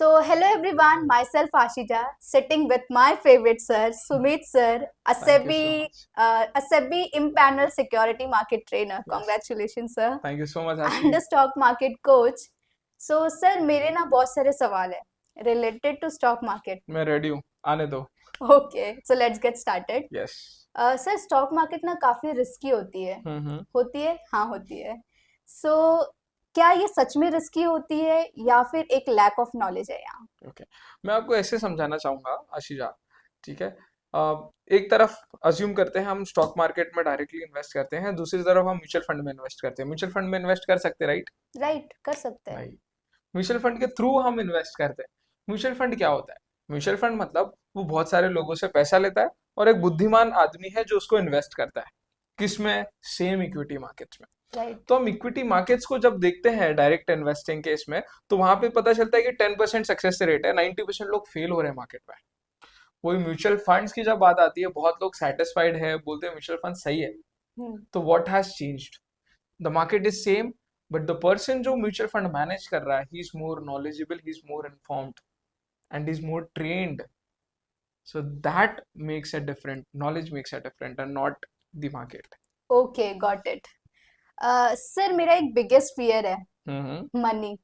Hello everyone, myself Ashija, sitting with my favorite sir, Sumit sir, Thank you so much. A SEBI impanel security market trainer. Yes. Congratulations, sir. Thank you so much, And Ashi. a stock market coach. Sir, मेरे ना बहुत सारे सवाल है related to stock market. मैं ready हूँ, आने दो. Okay, so let's get started. Yes. Sir stock market ना काफी रिस्की हम्म. होती है हाँ होती है सो क्या ये सच में रिस्की होती है या फिर एक लैक ऑफ नॉलेज है यहाँ? ओके. मैं आपको ऐसे समझाना चाहूंगा, आशीजा. ठीक है. एक तरफ अज्यूम करते हैं हम स्टॉक मार्केट में डायरेक्टली इन्वेस्ट करते हैं, दूसरी तरफ हम म्यूचुअल फंड में इन्वेस्ट करते हैं. म्यूचुअल फंड में इन्वेस्ट कर सकते हैं, राइट? राइट, कर सकते हैं। भाई, म्यूचुअल फंड के थ्रू हम इन्वेस्ट करते हैं. म्यूचुअल फंड क्या होता है? म्यूचुअल फंड मतलब वो बहुत सारे लोगों से पैसा लेता है और एक बुद्धिमान आदमी है जो उसको इन्वेस्ट करता है. किसमें? सेम इक्विटी मार्केट्स में. राइट। तो हम इक्विटी मार्केट्स को जब देखते हैं डायरेक्ट इन्वेस्टिंग के इसमें, तो वहां पे पता चलता है कि 10% सक्सेस रेट है, 90% लोग फेल हो रहे हैं मार्केट में. वही म्यूचुअल फंड्स की जब बात आती है, बहुत लोग सेटिस्फाइड है, बोलते हैं म्यूचुअल फंड सही है. हम्म। तो what has changed? The market is same, but the person जो म्यूचुअल फंड मैनेज कर रहा है, he is more knowledgeable, he is more informed, and is more trained. So that makes it different. Knowledge makes it different and not the market. Okay, got it. Sir मेरा एक biggest fear है Mm-hmm. Money.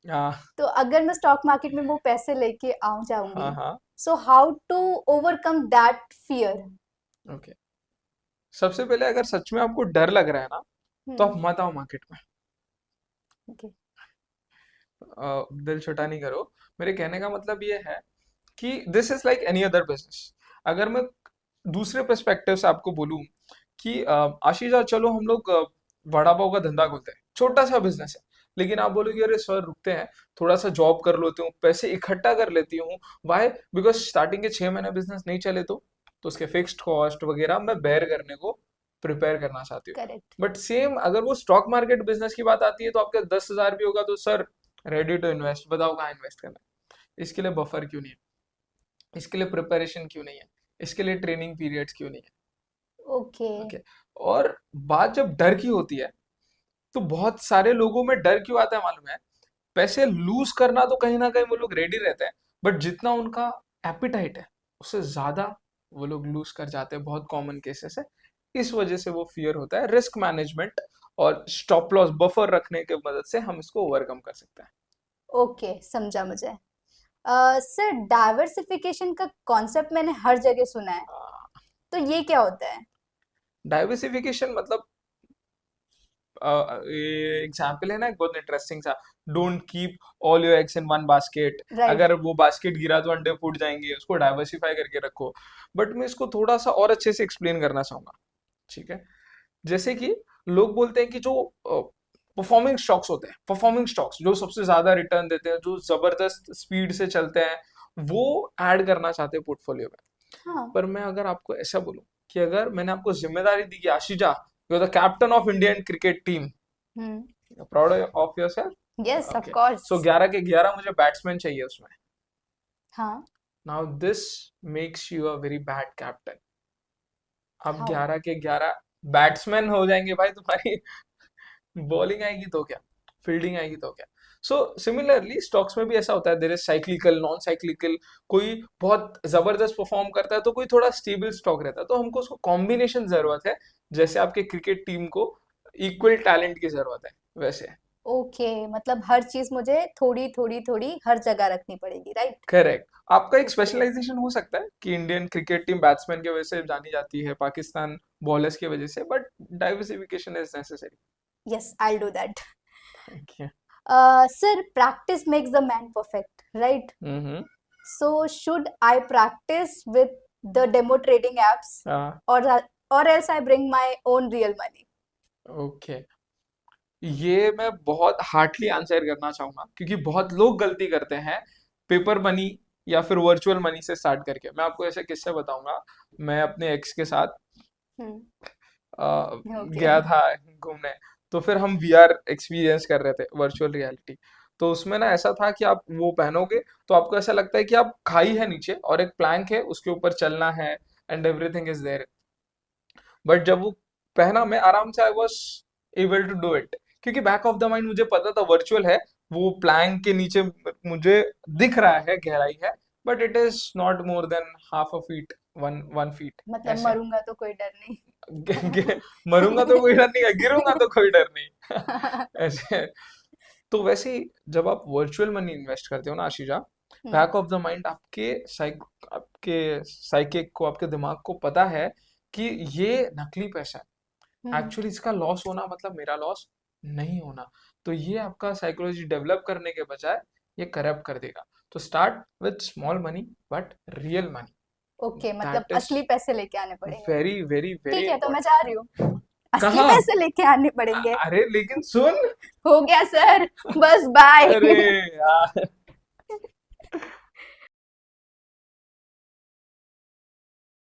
Uh, तो अगर मैं stock market में वो पैसे लेके आऊं जाऊंगी, हाँ. So how to overcome that fear? Okay. सबसे पहले अगर सच में आपको डर लग रहा है ना, तो हम्म। आप मत आओ मार्केट में. ओके। दिल छोटा नहीं करो. मेरे कहने का मतलब ये है कि this is like any other business. अगर मैं दूसरे पर्सपेक्टिव से आपको बोलूं कि आशीष, चलो हम लोग वड़ा पाव का धंधा खोलते हैं, छोटा सा बिजनेस है. लेकिन आप बोलोगे अरे सर रुकते हैं, थोड़ा सा जॉब कर लेती हूँ, पैसे इकट्ठा कर लेती हूँ. वाई? बिकॉज स्टार्टिंग के 6 महीने बिजनेस नहीं चले तो उसके फिक्स्ड कॉस्ट वगैरह मैं बेयर करने को प्रिपेयर करना चाहती हूँ. करेक्ट। बट सेम अगर वो स्टॉक मार्केट बिजनेस की बात आती है, तो आपके 10,000 भी होगा तो सर रेडी टू इन्वेस्ट, बताओ कहाँ इन्वेस्ट करना है. इसके लिए बफर क्यों नहीं है? इसके लिए प्रिपरेशन क्यों नहीं है? इसके लिए ट्रेनिंग पीरियड्स क्यों नहीं है? ओके। ओके. और बात जब डर की होती है, तो बहुत सारे लोगों में डर क्यों आता है मालूम है? पैसे लूज करना तो कहीं ना कहीं वो लोग रेडी रहते हैं, बट जितना उनका एपिटाइट है, उससे ज्यादा वो लोग लूज कर जाते हैं. बहुत कॉमन केसेस है. इस वजह से वो फियर होता है. रिस्क मैनेजमेंट और स्टॉप लॉस बफर रखने के मदद से हम इसको ओवरकम कर सकते हैं. ओके, समझा मुझे। सर डाइवर्सिफिकेशन का कॉन्सेप्ट मैंने हर जगह सुना है, तो ये क्या होता है? डाइवर्सिफिकेशन मतलब एग्जाम्पल है ना, एक बहुत इंटरेस्टिंग सा. Don't keep all your eggs in one basket. Right. अगर वो बास्केट गिरा तो अंडे फूट जाएंगे, उसको डाइवर्सिफाई करके रखो. बट मैं इसको थोड़ा सा और अच्छे से एक्सप्लेन करना चाहूंगा. ठीक है. जैसे कि लोग बोलते हैं कि जो परफॉर्मिंग स्टॉक्स होते हैं, परफॉर्मिंग स्टॉक्स जो सबसे ज्यादा रिटर्न देते हैं, जो जबरदस्त स्पीड से चलते हैं, वो ऐड करना चाहते हैं पोर्टफोलियो में. हाँ। पर मैं अगर आपको ऐसा बोलूं कि अगर मैंने आपको जिम्मेदारी दी कि आशीजा, you are the captain of Indian cricket team, hmm. Proud of yes, yourself. Of okay. Course. So 11 के 11 मुझे बैट्समैन चाहिए उसमें. हाँ। Now this makes you a very bad captain. अब हाउ? 11 के 11 बैट्समैन हो जाएंगे भाई, तुम्हारी बॉलिंग आएगी तो क्या, फील्डिंग आएगी तो क्या. सो सिमिलरली स्टॉक्स में भी ऐसा होता है. There is cyclical, non cyclical. कोई बहुत जबरदस्त परफॉर्म करता है तो कोई थोड़ा स्टेबल स्टॉक रहता है. तो हमको उसको कॉम्बिनेशन जरूरत है. जैसे आपके क्रिकेट टीम को इक्वल टैलेंट की जरूरत है, वैसे. ओके, मतलब हर चीज मुझे थोड़ी थोड़ी थोड़ी हर जगह रखनी पड़ेगी, राइट? करेक्ट. आपका एक स्पेशलाइजेशन हो सकता है कि इंडियन क्रिकेट टीम बैट्समैन की वजह से जानी जाती है, पाकिस्तान बॉलर्स की वजह से, but diversification is necessary. Yes, I will do that. Thank you. Sir practice makes the man perfect, right? Hmm. So should I practice with the demo trading apps और और else I bring my own real money? Okay. ये मैं बहुत hardly answer करना चाहूंगा, क्योंकि बहुत लोग गलती करते हैं पेपर मनी या फिर वर्चुअल मनी से स्टार्ट करके. मैं आपको ऐसे किस्से बताऊंगा. मैं अपने एक्स के साथ हम्म। ओके। गया था घूमने. तो फिर हम वीआर एक्सपीरियंस कर रहे थे, वर्चुअल रियलिटी. तो उसमें ना ऐसा था कि आप वो पहनोगे तो आपको ऐसा लगता है कि आप खाई है नीचे और एक प्लैंक है, उसके ऊपर चलना है, and everything is there. But जब वो पहना, मैं आराम से I was able to do it, क्योंकि बैक ऑफ द माइंड मुझे पता था वर्चुअल है, वो प्लैंक के नीचे मुझे दिख रहा है गहराई है, but it is not more than half a feet, one feet मतलब ऐसे। मरूंगा तो कोई डर नहीं। मरूंगा तो कोई डर नहीं है, गिरूंगा तो कोई डर नहीं। ऐसे। तो वैसे ही जब आप वर्चुअल मनी इन्वेस्ट करते हो ना आशीजा, हम्म। बैक ऑफ द माइंड आपके साइकिक को, आपके दिमाग को पता है कि ये नकली पैसा है, हम्म। एक्चुअली इसका लॉस होना मतलब मेरा लॉस नहीं होना। तो ये आपका साइकोलॉजी डेवलप करने के बजाय ये करप्ट कर देगा। तो start with small money but real money, okay, मतलब दैट इज असली पैसे लेके आने पड़ेंगे। वेरी वेरी वेरी ठीक है, तो मैं इंपॉर्टेंट। जा रही हूँ। असली कहाँ? पैसे लेके आने पड़ेंगे। अरे लेकिन सुन। हो गया सर, बस बाय। अरे यार।